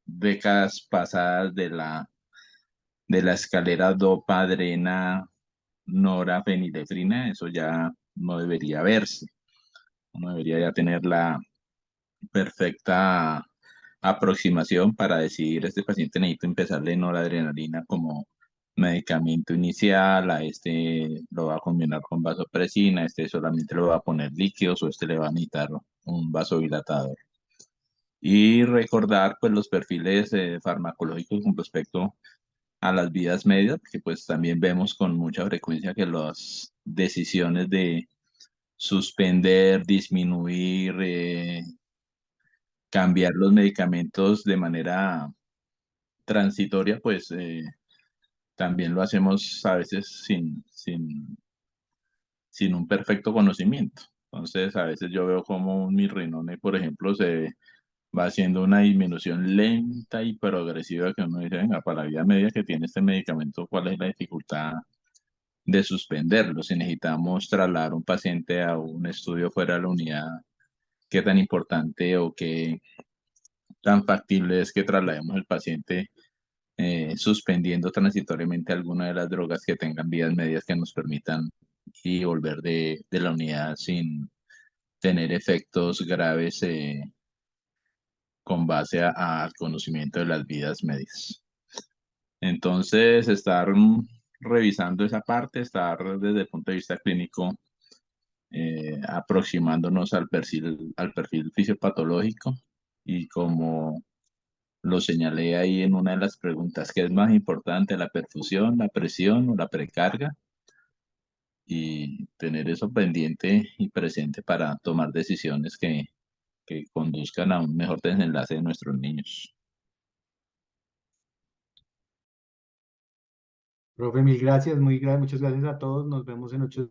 décadas pasadas de la escalera dopa, adrena, norafenilefrina, eso ya no debería verse. Uno debería ya tener la perfecta aproximación para decidir este paciente necesita empezarle noradrenalina como medicamento inicial, a este lo va a combinar con vasopresina, este solamente lo va a poner líquidos o este le va a necesitar un vasodilatador. Y recordar pues los perfiles farmacológicos con respecto a las vidas medias, porque pues también vemos con mucha frecuencia que las decisiones de suspender, disminuir, cambiar los medicamentos de manera transitoria, pues también lo hacemos a veces sin un perfecto conocimiento. Entonces, a veces yo veo como un Mirrinone, por ejemplo, se va haciendo una disminución lenta y progresiva que uno dice, venga, para la vida media que tiene este medicamento, ¿cuál es la dificultad de suspenderlo. Si necesitamos trasladar un paciente a un estudio fuera de la unidad, qué tan importante o qué tan factible es que traslademos el paciente suspendiendo transitoriamente alguna de las drogas que tengan vías medias que nos permitan y volver de la unidad sin tener efectos graves con base al conocimiento de las vías medias. Entonces, estar revisando esa parte, estar desde el punto de vista clínico aproximándonos al perfil fisiopatológico y como lo señalé ahí en una de las preguntas, ¿qué es más importante, la perfusión, la presión o la precarga? Y tener eso pendiente y presente para tomar decisiones que conduzcan a un mejor desenlace de nuestros niños. Profe, mil gracias, muchas gracias a todos. Nos vemos en 8